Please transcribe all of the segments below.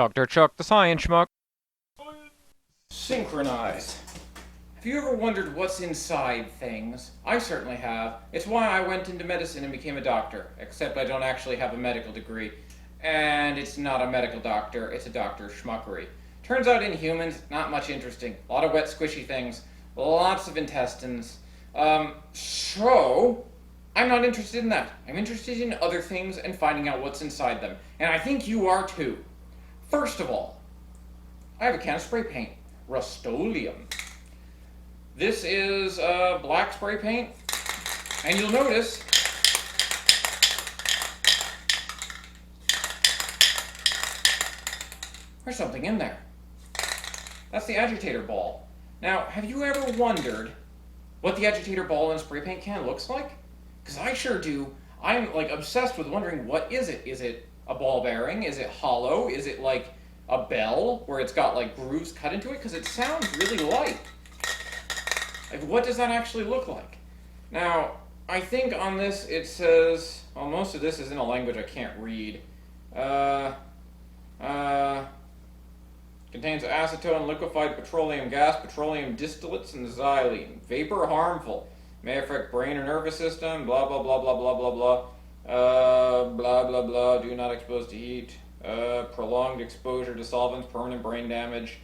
Dr. Chuck the Science Schmuck. Synchronized. Have you ever wondered what's inside things? I certainly have. It's why I went into medicine and became a doctor, except I don't actually have a medical degree. And it's not a medical doctor, it's a doctor schmuckery. Turns out in humans, not much interesting. A lot of wet, squishy things, lots of intestines. So, I'm not interested in that. I'm interested in other things and finding out what's inside them. And I think you are too. First of all, I have a can of spray paint. Rust-Oleum. This is black spray paint, and you'll notice there's something in there. That's the agitator ball. Now, have you ever wondered what the agitator ball in a spray paint can looks like? Because I sure do. I'm like obsessed with wondering, what is it? Is it a ball bearing? Is it hollow? Is it like a bell where it's got like grooves cut into it? Because it sounds really light. Like, what does that actually look like? Now, I think on this it says, well, most of this is in a language I can't read. Contains acetone, liquefied petroleum gas, petroleum distillates, and xylene. Vapor harmful. May affect brain or nervous system, blah, blah, blah, blah, blah, blah, blah. Blah, blah, blah, do not expose to heat. Prolonged exposure to solvents, permanent brain damage.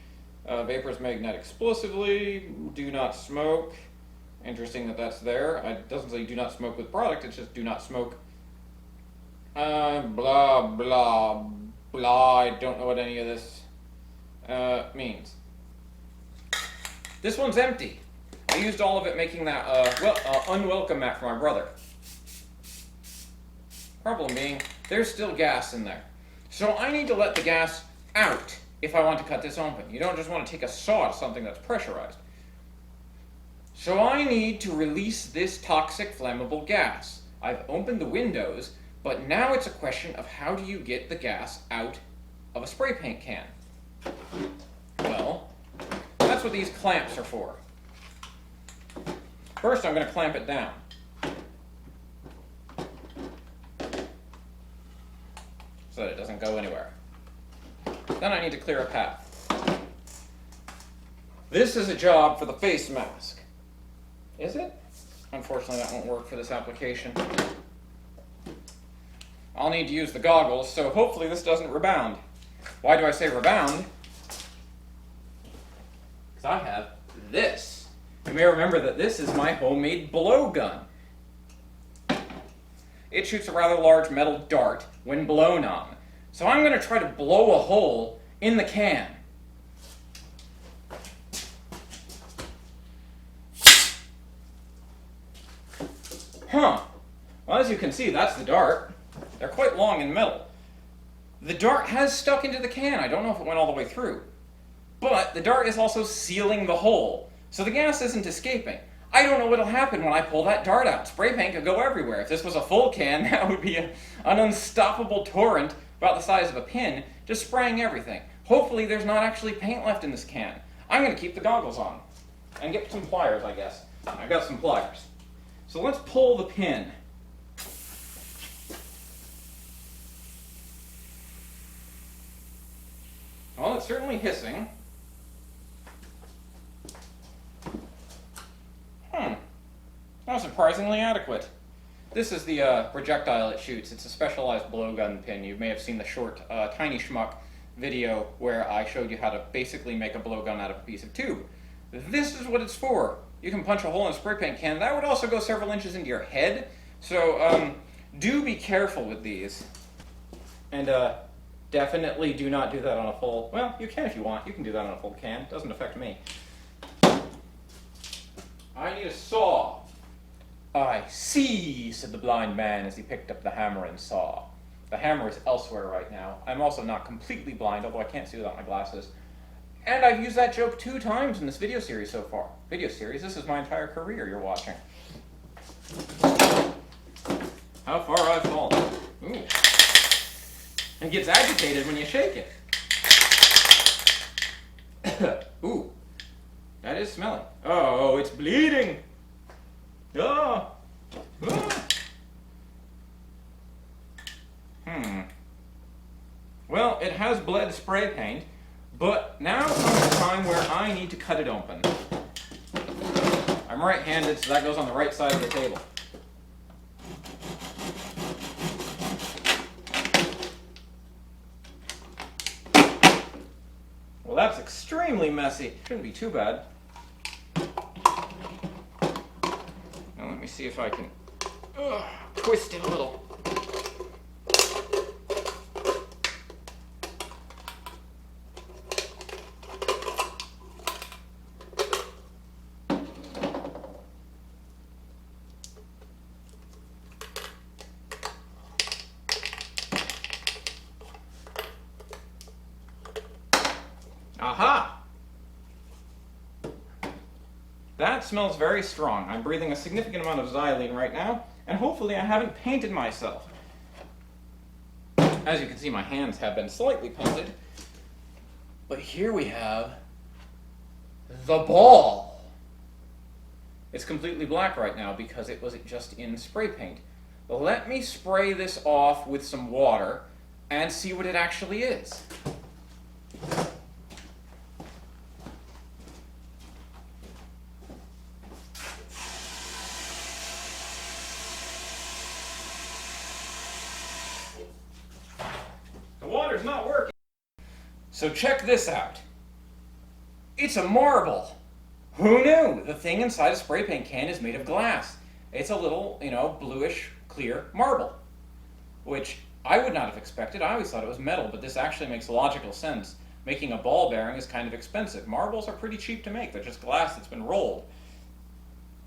Vapors may ignite explosively. Do not smoke. Interesting that that's there. It doesn't say do not smoke with product, it's just do not smoke. Blah, blah, blah. I don't know what any of this means. This one's empty. I used all of it making that unwelcome mat for my brother. Problem being, there's still gas in there. So I need to let the gas out if I want to cut this open. You don't just want to take a saw to something that's pressurized. So I need to release this toxic flammable gas. I've opened the windows, but now it's a question of how do you get the gas out of a spray paint can? Well, that's what these clamps are for. First, I'm going to clamp it down. So that it doesn't go anywhere. Then I need to clear a path. This is a job for the face mask. Is it? Unfortunately, that won't work for this application. I'll need to use the goggles, so hopefully this doesn't rebound. Why do I say rebound? Because I have this. You may remember that this is my homemade blowgun. It shoots a rather large metal dart when blown on. So I'm going to try to blow a hole in the can. Huh. Well, as you can see, that's the dart. They're quite long and metal. The dart has stuck into the can. I don't know if it went all the way through. But the dart is also sealing the hole, so the gas isn't escaping. I don't know what'll happen when I pull that dart out. Spray paint could go everywhere. If this was a full can, that would be an unstoppable torrent about the size of a pin, just spraying everything. Hopefully there's not actually paint left in this can. I'm going to keep the goggles on. And get some pliers, I guess. I've got some pliers. So let's pull the pin. Well, it's certainly hissing. That was surprisingly adequate. This is the projectile it shoots. It's a specialized blowgun pin. You may have seen the short Tiny Schmuck video where I showed you how to basically make a blowgun out of a piece of tube. This is what it's for. You can punch a hole in a spray paint can. That would also go several inches into your head. So do be careful with these. And definitely do not do that on a full... Well, you can if you want. You can do that on a full can. It doesn't affect me. I need a saw. I see, said the blind man as he picked up the hammer and saw. The hammer is elsewhere right now. I'm also not completely blind, although I can't see without my glasses. And I've used that joke 2 times in this video series so far. Video series? This is my entire career you're watching. How far I've fallen. Ooh. It gets agitated when you shake it. Ooh. That is smelling. Oh, it's bleeding. Oh. Oh. Well, it has bled spray paint, but now comes the time where I need to cut it open. I'm right-handed, so that goes on the right side of the table. Well, that's extremely messy. Shouldn't be too bad. Now let me see if I can twist it a little. Aha! That smells very strong. I'm breathing a significant amount of xylene right now, and hopefully I haven't painted myself. As you can see, my hands have been slightly painted. But here we have the ball. It's completely black right now because it was just in spray paint. Let me spray this off with some water and see what it actually is. The water's not working. So check this out. It's a marble. Who knew? The thing inside a spray paint can is made of glass. It's a little, bluish, clear marble, which I would not have expected. I always thought it was metal, but this actually makes logical sense. Making a ball bearing is kind of expensive. Marbles are pretty cheap to make. They're just glass that's been rolled.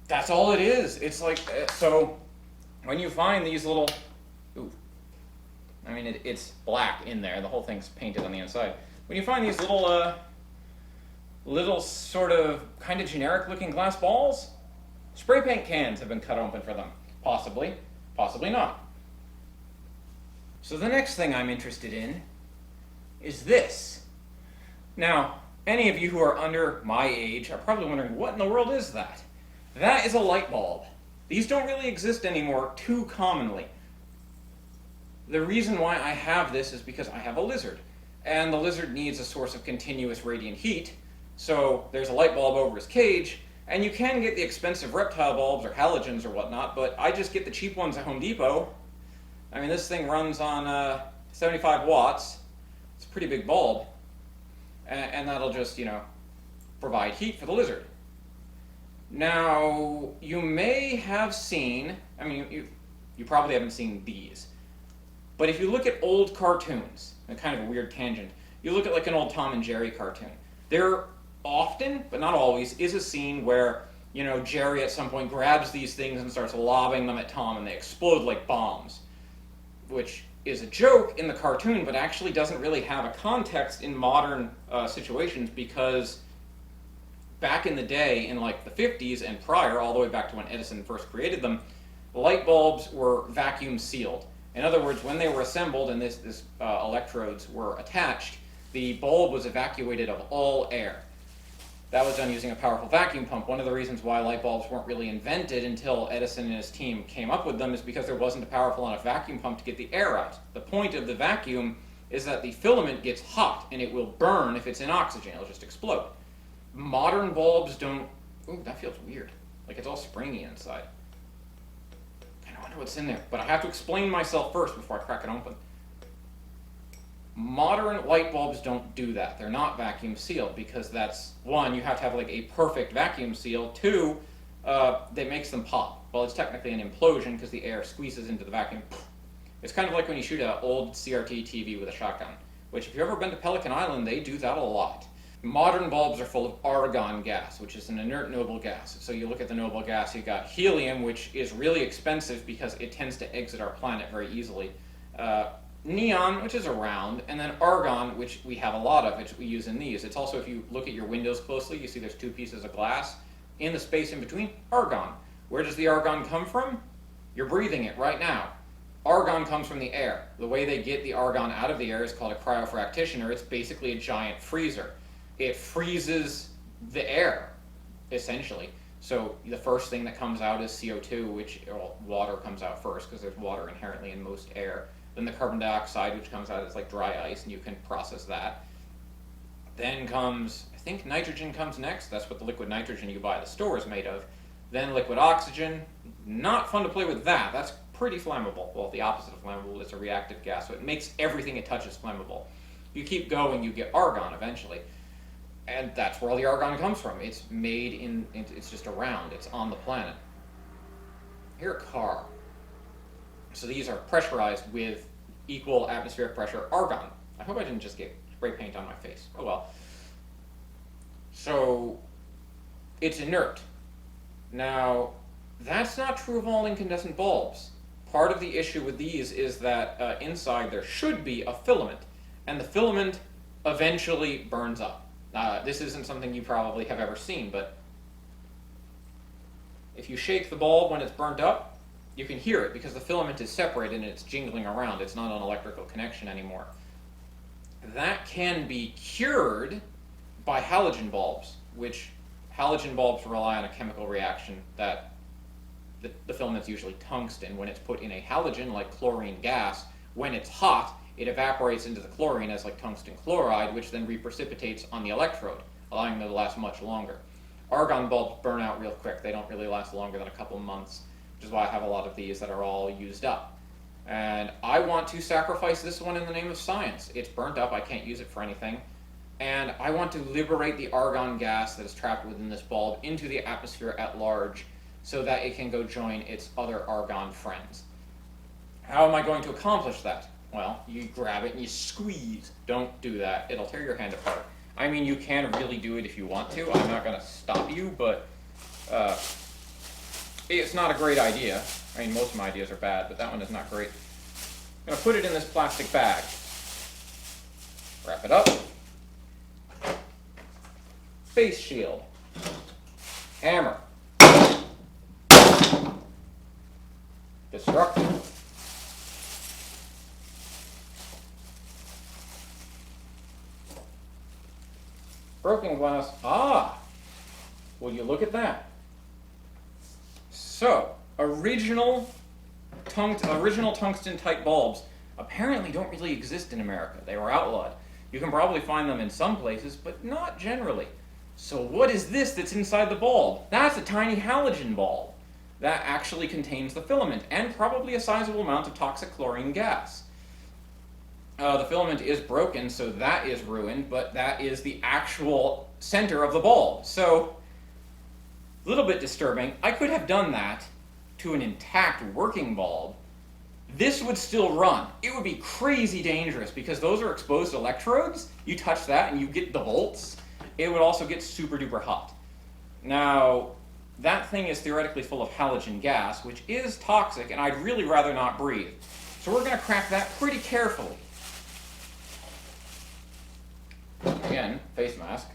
That's all it is. It's like, so when you find these little, it's black in there. The whole thing's painted on the inside. When you find these little sort of kind of generic looking glass balls, spray paint cans have been cut open for them. Possibly, possibly not. So the next thing I'm interested in is this. Now, any of you who are under my age are probably wondering, what in the world is that? That is a light bulb. These don't really exist anymore too commonly. The reason why I have this is because I have a lizard, and the lizard needs a source of continuous radiant heat, so there's a light bulb over his cage, and you can get the expensive reptile bulbs or halogens or whatnot, but I just get the cheap ones at Home Depot. This thing runs on 75 watts. It's a pretty big bulb, and that'll just, provide heat for the lizard. Now, you may have seen, you probably haven't seen these, but if you look at old cartoons, a kind of a weird tangent, you look at like an old Tom and Jerry cartoon, there often, but not always, is a scene where, Jerry at some point grabs these things and starts lobbing them at Tom and they explode like bombs, which is a joke in the cartoon, but actually doesn't really have a context in modern situations, because back in the day, in like the 50s and prior, all the way back to when Edison first created them, light bulbs were vacuum sealed. In other words, when they were assembled and this electrodes were attached, the bulb was evacuated of all air. That was done using a powerful vacuum pump. One of the reasons why light bulbs weren't really invented until Edison and his team came up with them is because there wasn't a powerful enough vacuum pump to get the air out. The point of the vacuum is that the filament gets hot and it will burn if it's in oxygen. It'll just explode. Modern bulbs don't... Ooh, that feels weird. Like it's all springy inside. I wonder what's in there, but I have to explain myself first before I crack it open. Modern light bulbs don't do that. They're not vacuum sealed because that's, one, you have to have like a perfect vacuum seal. Two, that makes them pop. Well, it's technically an implosion because the air squeezes into the vacuum. It's kind of like when you shoot an old CRT TV with a shotgun, which if you've ever been to Pelican Island, they do that a lot. Modern bulbs are full of argon gas, which is an inert noble gas. So you look at the noble gas, you got helium, which is really expensive because it tends to exit our planet very easily. Neon, which is around, and then argon, which we have a lot of, which we use in these. It's also, if you look at your windows closely, you see there's two pieces of glass. In the space in between, argon. Where does the argon come from? You're breathing it right now. Argon comes from the air. The way they get the argon out of the air is called a cryofractitioner. It's basically a giant freezer. It freezes the air, essentially. So the first thing that comes out is CO2, which, water comes out first because there's water inherently in most air. Then the carbon dioxide, which comes out as like dry ice, and you can process that. Then comes, I think nitrogen comes next. That's what the liquid nitrogen you buy at the store is made of. Then liquid oxygen. Not fun to play with that. That's pretty flammable. Well, the opposite of flammable, it's a reactive gas, so it makes everything it touches flammable. You keep going, you get argon eventually. And that's where all the argon comes from. It's made in, it's just around, it's on the planet. Here, a car. So these are pressurized with equal atmospheric pressure argon. I hope I didn't just get spray paint on my face. Oh well. So it's inert. Now, that's not true of all incandescent bulbs. Part of the issue with these is that inside there should be a filament, and the filament eventually burns up. This isn't something you probably have ever seen, but if you shake the bulb when it's burnt up, you can hear it because the filament is separated and it's jingling around. It's not an electrical connection anymore. That can be cured by halogen bulbs, which halogen bulbs rely on a chemical reaction that the filament's usually tungsten. When it's put in a halogen, like chlorine gas, when it's hot, it evaporates into the chlorine as like tungsten chloride, which then reprecipitates on the electrode, allowing them to last much longer. Argon bulbs burn out real quick. They don't really last longer than a couple months, which is why I have a lot of these that are all used up. And I want to sacrifice this one in the name of science. It's burnt up. I can't use it for anything. And I want to liberate the argon gas that is trapped within this bulb into the atmosphere at large so that it can go join its other argon friends. How am I going to accomplish that? Well, you grab it and you squeeze. Don't do that. It'll tear your hand apart. I mean, you can really do it if you want to. I'm not going to stop you, but it's not a great idea. I mean, most of my ideas are bad, but that one is not great. I'm going to put it in this plastic bag. Wrap it up. Face shield. Hammer. Destructive. Broken glass. Ah! Will you look at that? So, original tungsten type bulbs apparently don't really exist in America. They were outlawed. You can probably find them in some places, but not generally. So what is this that's inside the bulb? That's a tiny halogen bulb that actually contains the filament and probably a sizable amount of toxic chlorine gas. The filament is broken, so that is ruined, but that is the actual center of the bulb. So, a little bit disturbing. I could have done that to an intact working bulb. This would still run. It would be crazy dangerous because those are exposed electrodes. You touch that and you get the volts. It would also get super duper hot. Now, that thing is theoretically full of halogen gas, which is toxic, and I'd really rather not breathe. So we're going to crack that pretty carefully. Again, face mask.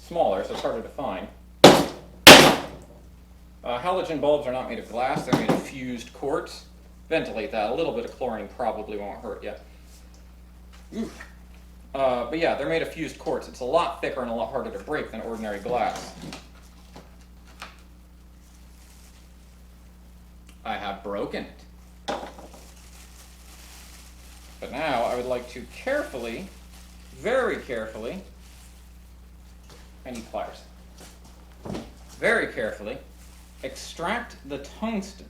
Smaller, so it's harder to find. Halogen bulbs are not made of glass, they're made of fused quartz. Ventilate that. A little bit of chlorine probably won't hurt you. Oof. But yeah, they're made of fused quartz. It's a lot thicker and a lot harder to break than ordinary glass. I have broken it. But now I would like to carefully, very carefully, I need pliers, very carefully extract the tungsten.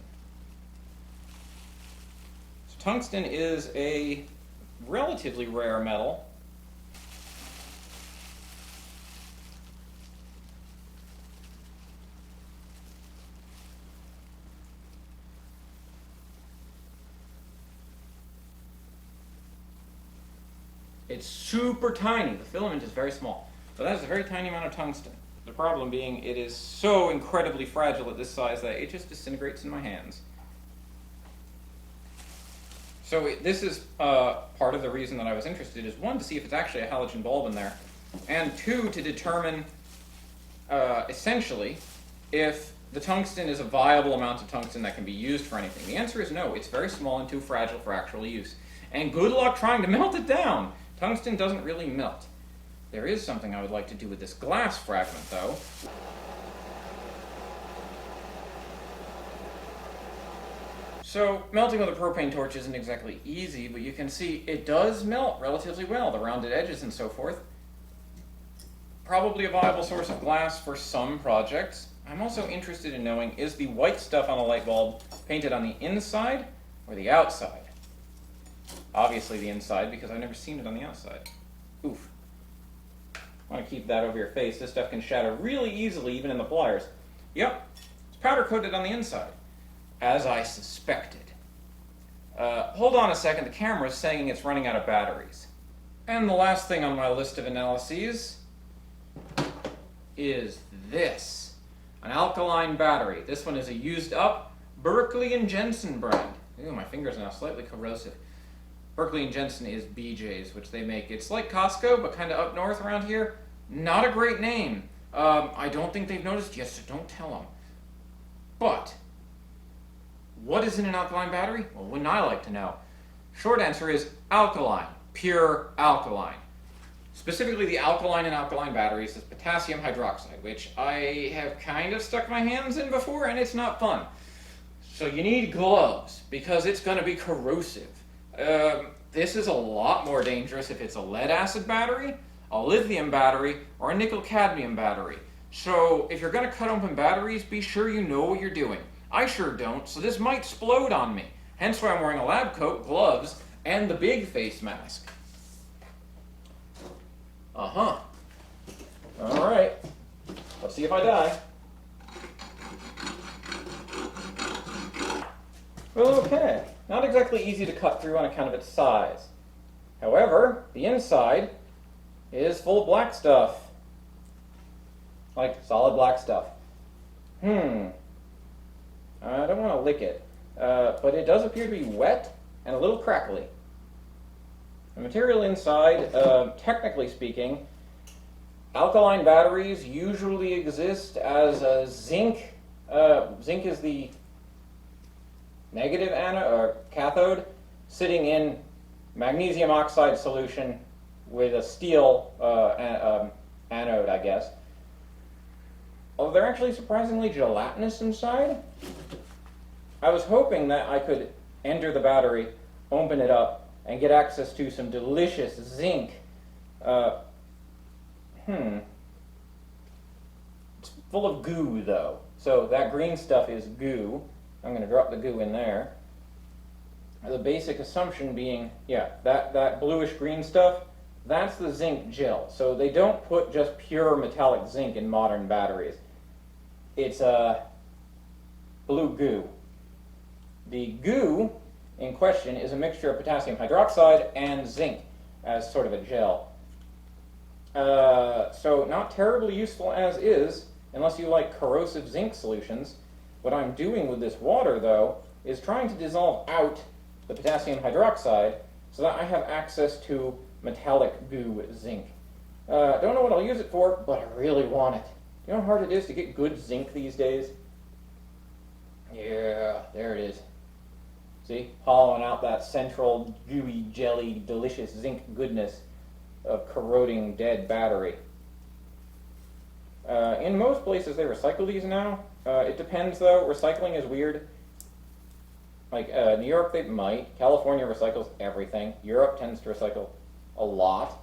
So tungsten is a relatively rare metal. It's super tiny. The filament is very small. So that is a very tiny amount of tungsten. The problem being it is so incredibly fragile at this size that it just disintegrates in my hands. So this is part of the reason that I was interested, is one, to see if it's actually a halogen bulb in there, and two, to determine essentially if the tungsten is a viable amount of tungsten that can be used for anything. The answer is no. It's very small and too fragile for actual use. And good luck trying to melt it down. Tungsten doesn't really melt. There is something I would like to do with this glass fragment, though. So melting with a propane torch isn't exactly easy, but you can see it does melt relatively well, the rounded edges and so forth. Probably a viable source of glass for some projects. I'm also interested in knowing, is the white stuff on a light bulb painted on the inside or the outside? Obviously the inside, because I've never seen it on the outside. Oof. I want to keep that over your face. This stuff can shatter really easily, even in the pliers. Yep, it's powder coated on the inside, as I suspected. Hold on a second, the camera's saying it's running out of batteries. And the last thing on my list of analyses is this. An alkaline battery. This one is a used up Berkeley & Jensen brand. Ooh, my finger's now slightly corrosive. Berkeley & Jensen is BJ's, which they make. It's like Costco, but kind of up north around here. Not a great name. I don't think they've noticed yet, so don't tell them. But what is in an alkaline battery? Well, wouldn't I like to know? Short answer is alkaline. Pure alkaline. Specifically, the alkaline in alkaline batteries is potassium hydroxide, which I have kind of stuck my hands in before, and it's not fun. So you need gloves, because it's going to be corrosive. This is a lot more dangerous if it's a lead-acid battery, a lithium battery, or a nickel-cadmium battery. So if you're going to cut open batteries, be sure you know what you're doing. I sure don't, so this might explode on me. Hence why I'm wearing a lab coat, gloves, and the big face mask. Uh-huh. Alright. Let's see if I die. Okay. Not exactly easy to cut through on account of its size. However, the inside is full of black stuff. Like solid black stuff. I don't want to lick it. But it does appear to be wet and a little crackly. The material inside, technically speaking, alkaline batteries usually exist as a zinc. Zinc is the negative cathode, sitting in magnesium oxide solution with a steel anode, I guess. Oh, they're actually surprisingly gelatinous inside. I was hoping that I could enter the battery, open it up, and get access to some delicious zinc. It's full of goo, though. So that green stuff is goo. I'm going to drop the goo in there. The basic assumption being, yeah, that bluish-green stuff, that's the zinc gel. So they don't put just pure metallic zinc in modern batteries. It's blue goo. The goo in question is a mixture of potassium hydroxide and zinc as sort of a gel. So not terribly useful as is, unless you like corrosive zinc solutions. What I'm doing with this water, though, is trying to dissolve out the potassium hydroxide so that I have access to metallic goo zinc. Don't know what I'll use it for, but I really want it. You know how hard it is to get good zinc these days? Yeah, there it is. See, hollowing out that central, gooey, jelly, delicious zinc goodness of corroding dead battery. In most places they recycle these now. It depends though, recycling is weird. Like New York they might, California recycles everything, Europe tends to recycle a lot.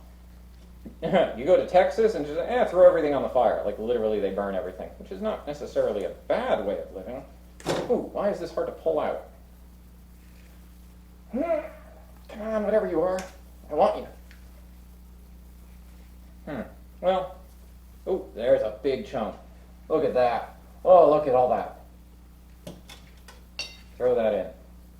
You go to Texas and just throw everything on the fire, like literally they burn everything, which is not necessarily a bad way of living. Ooh, why is this hard to pull out? Come on, whatever you are. I want you. Well, oh, there's a big chunk. Look at that. Oh, look at all that. Throw that in.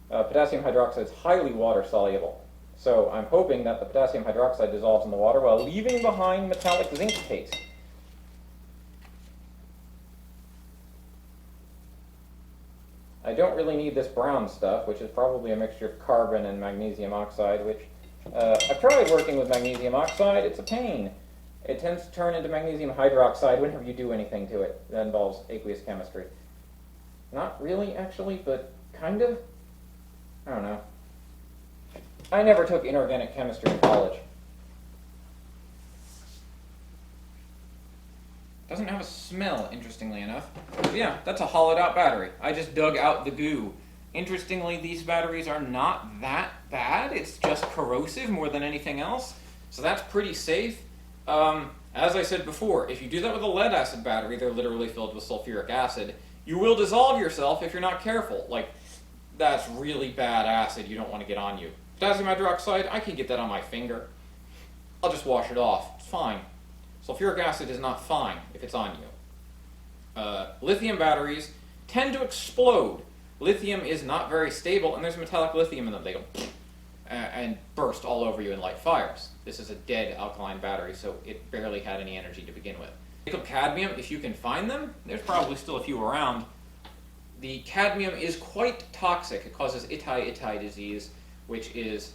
Potassium hydroxide is highly water soluble. So I'm hoping that the potassium hydroxide dissolves in the water while leaving behind metallic zinc paste. I don't really need this brown stuff, which is probably a mixture of carbon and magnesium oxide, which I've tried working with magnesium oxide. It's a pain. It tends to turn into magnesium hydroxide whenever you do anything to it that involves aqueous chemistry. Not really, actually, but kind of. I don't know. I never took inorganic chemistry in college. Doesn't have a smell, interestingly enough. But yeah, that's a hollowed out battery. I just dug out the goo Interestingly, these batteries are not that bad. It's just corrosive more than anything else. So that's pretty safe. As I said before, if you do that with a lead acid battery, they're literally filled with sulfuric acid. You will dissolve yourself if you're not careful. Like, that's really bad acid you don't want to get on you. Potassium hydroxide, I can get that on my finger. I'll just wash it off. It's fine. Sulfuric acid is not fine if it's on you. Lithium batteries tend to explode. Lithium is not very stable, and there's metallic lithium in them. They go and burst all over you in light fires. This is a dead alkaline battery, so it barely had any energy to begin with. Nickel cadmium, if you can find them, there's probably still a few around. The cadmium is quite toxic. It causes itai disease, which is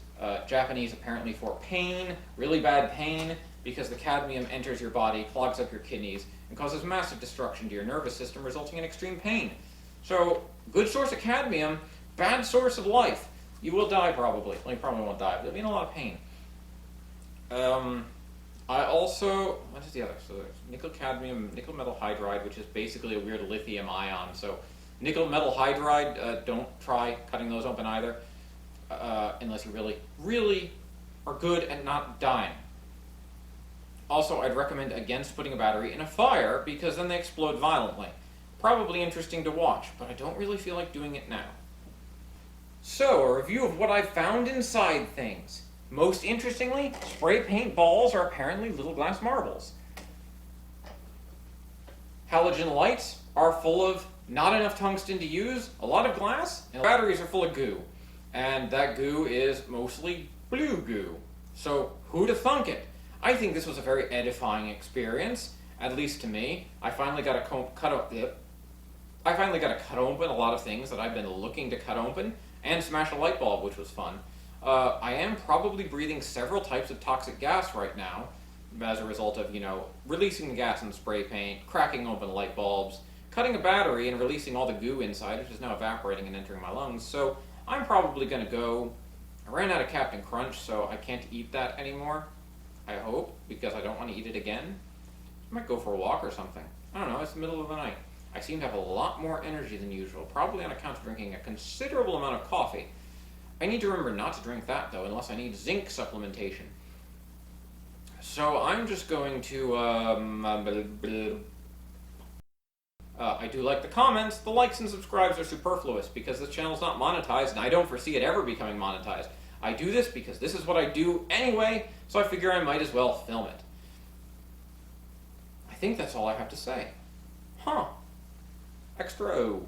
Japanese apparently for pain, really bad pain, because the cadmium enters your body, clogs up your kidneys, and causes massive destruction to your nervous system, resulting in extreme pain. So, good source of cadmium, bad source of life. You will die probably. Well, you probably won't die, but you'll be in a lot of pain. I also, what is the other? So there's nickel cadmium, nickel metal hydride, which is basically a weird lithium ion. So nickel metal hydride, don't try cutting those open either, unless you really, really are good at not dying. Also, I'd recommend against putting a battery in a fire, because then they explode violently. Probably interesting to watch, but I don't really feel like doing it now. So, a review of what I've found inside things. Most interestingly, spray paint balls are apparently little glass marbles. Halogen lights are full of not enough tungsten to use, a lot of glass, and batteries are full of goo. And that goo is mostly blue goo. So, who'da thunk it? I think this was a very edifying experience, at least to me. I finally got to cut open a lot of things that I've been looking to cut open, and smash a light bulb, which was fun. I am probably breathing several types of toxic gas right now, as a result of, releasing the gas in the spray paint, cracking open light bulbs, cutting a battery, and releasing all the goo inside, which is now evaporating and entering my lungs. So I'm probably going to go. I ran out of Captain Crunch, so I can't eat that anymore, I hope, because I don't want to eat it again. I might go for a walk or something. I don't know, it's the middle of the night. I seem to have a lot more energy than usual, probably on account of drinking a considerable amount of coffee. I need to remember not to drink that, though, unless I need zinc supplementation. So I'm just going to, I do like the comments. The likes and subscribes are superfluous, because this channel's not monetized, and I don't foresee it ever becoming monetized. I do this because this is what I do anyway, so I figure I might as well film it. I think that's all I have to say. Extra O.